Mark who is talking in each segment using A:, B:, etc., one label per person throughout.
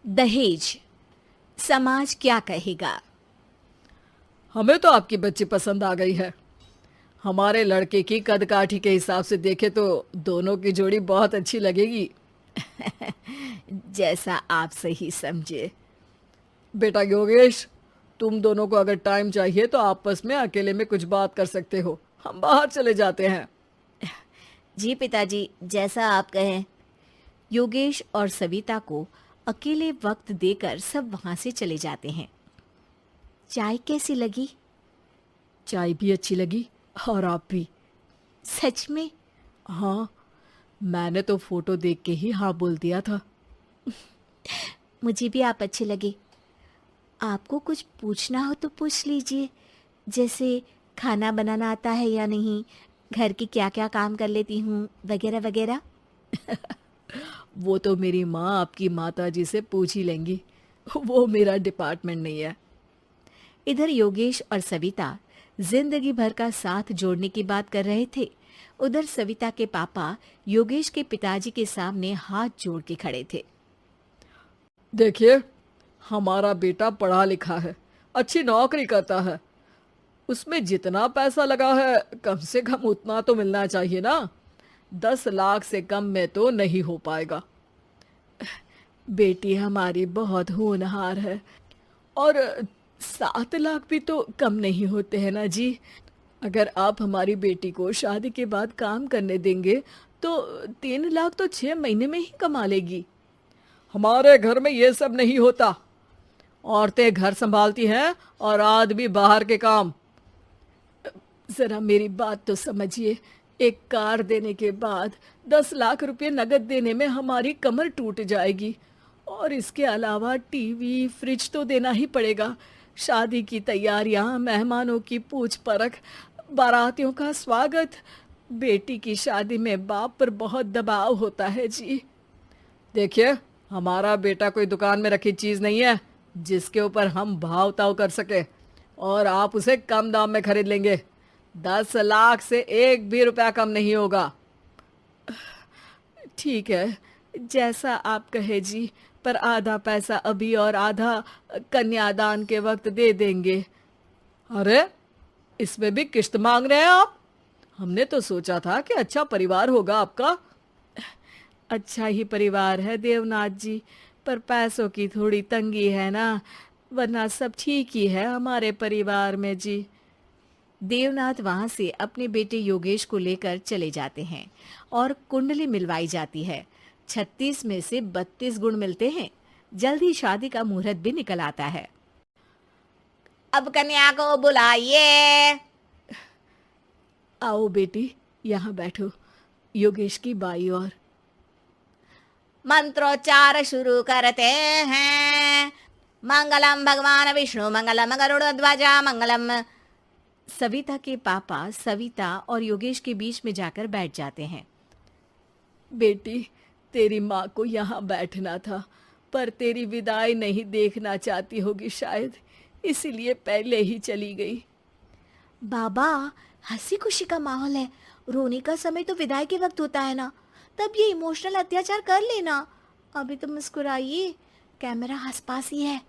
A: दहेज, समाज क्या कहेगा।
B: हमें तो आपकी बच्ची पसंद आ गई है। हमारे लड़के की कद काठी के हिसाब से देखे तो दोनों की जोड़ी बहुत अच्छी लगेगी।
A: जैसा आप सही समझे।
B: बेटा योगेश, तुम दोनों को अगर टाइम चाहिए तो आपस में अकेले में कुछ बात कर सकते हो। हम बाहर चले जाते हैं।
A: जी पिताजी, जैसा आप कहें। योगेश और सविता को अकेले वक्त देकर सब वहां से चले जाते हैं। चाय कैसी लगी?
B: चाय भी अच्छी लगी और आप भी।
A: सच में?
B: हाँ, मैंने तो फोटो देख के ही हाँ बोल दिया था।
A: मुझे भी आप अच्छे लगे। आपको कुछ पूछना हो तो पूछ लीजिए, जैसे खाना बनाना आता है या नहीं, घर के क्या क्या काम कर लेती हूँ, वगैरह वगैरह।
B: वो तो मेरी माँ आपकी माता जी से पूछ ही लेंगी। वो मेरा डिपार्टमेंट नहीं है।
A: इधर योगेश और सविता जिंदगी भर का साथ जोड़ने की बात कर रहे थे। उधर सविता के पापा योगेश के पिताजी के सामने हाथ जोड़ के खड़े थे।
B: देखिए, हमारा बेटा पढ़ा लिखा है, अच्छी नौकरी करता है। उसमें जितना पैसा लगा है कम से कम उतना तो मिलना चाहिए ना। 10 लाख से कम में तो नहीं हो पाएगा। बेटी हमारी बहुत होनहार है और 7 लाख भी तो कम नहीं होते हैं ना जी। अगर आप हमारी बेटी को शादी के बाद काम करने देंगे तो 3 लाख तो 6 महीने में ही कमा लेगी। हमारे घर में ये सब नहीं होता। औरतें घर संभालती हैं और आदमी बाहर के काम। जरा मेरी बात तो समझिए। एक कार देने के बाद 10 लाख रुपए नगद देने में हमारी कमर टूट जाएगी। और इसके अलावा टीवी फ्रिज तो देना ही पड़ेगा। शादी की तैयारियां, मेहमानों की पूछ परख, बारातियों का स्वागत। बेटी की शादी में बाप पर बहुत दबाव होता है जी। देखिए, हमारा बेटा कोई दुकान में रखी चीज नहीं है जिसके ऊपर हम भाव ताव कर सके और आप उसे कम दाम में खरीद लेंगे। 10 लाख से एक भी रुपया कम नहीं होगा।
A: ठीक है, जैसा आप कहे जी, पर आधा पैसा अभी और आधा कन्यादान के वक्त दे देंगे।
B: अरे, इसमें भी किश्त मांग रहे हैं आप? हमने तो सोचा था कि अच्छा परिवार होगा आपका।
A: अच्छा ही परिवार है देवनाथ जी, पर पैसों की थोड़ी तंगी है ना, वरना सब ठीक ही है हमारे परिवार में जी। देवनाथ वहां से अपने बेटे योगेश को लेकर चले जाते हैं और कुंडली मिलवाई जाती है। 36 में से 32 गुण मिलते हैं। जल्द ही शादी का मुहूर्त भी निकल आता है। अब कन्या को बुलाइए।
B: आओ बेटी, यहाँ बैठो, योगेश की बाई और।
A: मंत्रोच्चार शुरू करते हैं। मंगलम भगवान विष्णु मंगलम गरुड़ध्वजा मंगलम। सविता के पापा सविता और योगेश के बीच में जाकर बैठ जाते हैं।
B: बेटी, तेरी माँ को यहाँ बैठना था, पर तेरी विदाई नहीं देखना चाहती होगी शायद, इसीलिए पहले ही चली गई।
A: बाबा, हंसी खुशी का माहौल है, रोने का समय तो विदाई के वक्त होता है ना, तब ये इमोशनल अत्याचार कर लेना। अभी तो मुस्कुराइए, कैमरा आसपास ही है।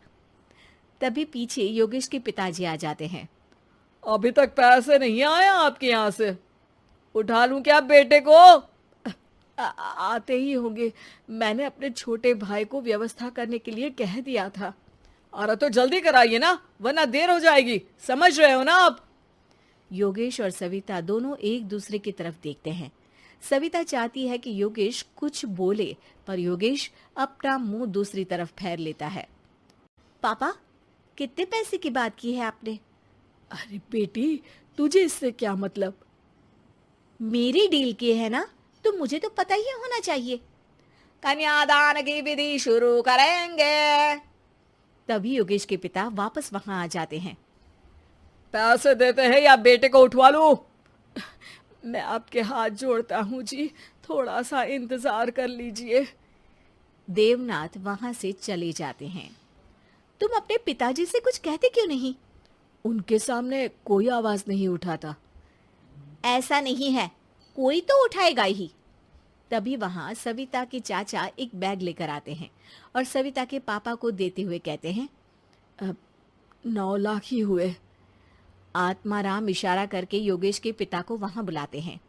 A: तभी पीछे योगेश के पिताजी आ जाते हैं।
B: अभी तक पैसे नहीं आए आपके यहाँ से? उठा लूं क्या बेटे को?
A: आते ही होंगे, मैंने अपने छोटे भाई को व्यवस्था करने के लिए कह दिया था।
B: अरे तो जल्दी कराइए ना, वरना देर हो जाएगी। समझ रहे हो ना आप?
A: योगेश और सविता दोनों एक दूसरे की तरफ देखते हैं। सविता चाहती है कि योगेश कुछ बोले, पर योगेश अपना मुंह दूसरी तरफ फेर लेता है। पापा, कितने पैसे की बात की है आपने?
B: अरे बेटी, तुझे इससे क्या मतलब?
A: मेरी डील की है ना, तो मुझे तो पता ही होना चाहिए। कन्यादान की विधि शुरू करेंगे। तभी योगेश के पिता वापस वहां आ जाते हैं।
B: पैसे देते हैं या बेटे को उठवा लूं? मैं आपके हाथ जोड़ता हूँ जी, थोड़ा सा इंतजार कर लीजिए।
A: देवनाथ वहां से चले जाते हैं। तुम अपने पिताजी से कुछ कहते क्यों नहीं?
B: उनके सामने कोई आवाज नहीं उठाता।
A: ऐसा नहीं है, कोई तो उठाएगा ही।
C: तभी वहां सविता के चाचा एक बैग लेकर आते हैं और सविता के पापा को देते हुए कहते हैं,
B: 9 लाख ही हुए।
C: आत्माराम इशारा करके योगेश के पिता को वहां बुलाते हैं।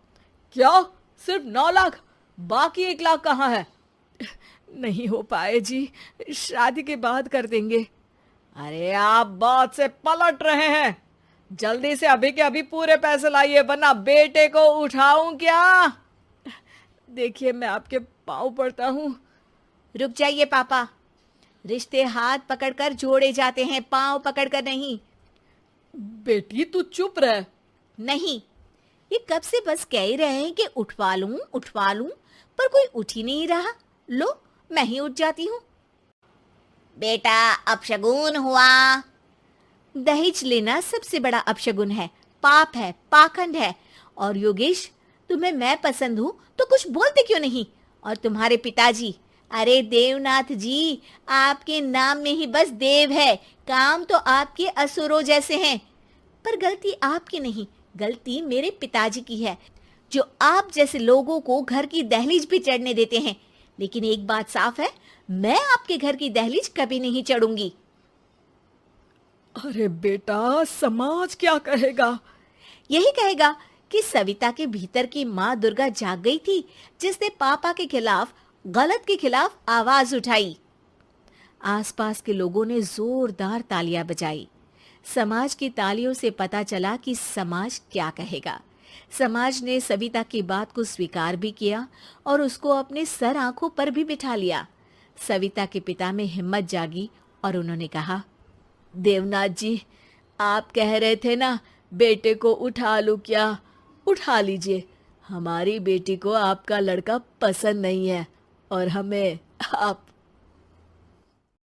B: क्या? सिर्फ 9 लाख? बाकी 1 लाख कहाँ है? नहीं हो पाए जी, शादी के बाद कर देंगे। अरे आप बात से पलट रहे हैं। जल्दी से अभी के अभी पूरे पैसे लाइए, वरना बेटे को उठाऊं क्या? देखिए मैं आपके पाँव पड़ता हूँ।
C: रुक जाइए पापा, रिश्ते हाथ पकड़कर जोड़े जाते हैं, पांव पकड़कर नहीं।
B: बेटी तू चुप रह।
C: नहीं, ये कब से बस कह ही रहे हैं कि उठवा लूं, पर कोई उठ ही नहीं रहा। लो, मैं ही उठ जाती हूँ। बेटा, अपशगुन हुआ। दहेज लेना सबसे बड़ा अपशगुन है, पाप है, पाखंड है। और योगेश, तुम्हें मैं पसंद हूँ तो कुछ बोलते क्यों नहीं? और तुम्हारे पिताजी, अरे देवनाथ जी, आपके नाम में ही बस देव है, काम तो आपके असुरों जैसे हैं। पर गलती आपकी नहीं, गलती मेरे पिताजी की है, जो आप जैसे लोगों को घर की दहलीज भी चढ़ने देते हैं। लेकिन एक बात साफ है, मैं आपके घर की दहलीज कभी नहीं चढ़ूंगी।
B: अरे बेटा, समाज क्या कहेगा?
C: यही कहेगा कि सविता के भीतर की माँ दुर्गा जाग गई थी, जिसने पापा के खिलाफ, गलत के खिलाफ आवाज उठाई। आसपास के लोगों ने जोरदार तालियां बजाई। समाज की तालियों से पता चला कि समाज क्या कहेगा। समाज ने सविता की बात को स्वीकार भी किया और उसको अपने सर आंखों पर भी बिठा लिया। सविता के पिता में हिम्मत जागी और उन्होंने कहा,
B: देवनाथ जी, आप कह रहे थे ना बेटे को उठा लूं क्या? उठा लीजिए। हमारी बेटी को आपका लड़का पसंद नहीं है और हमें आप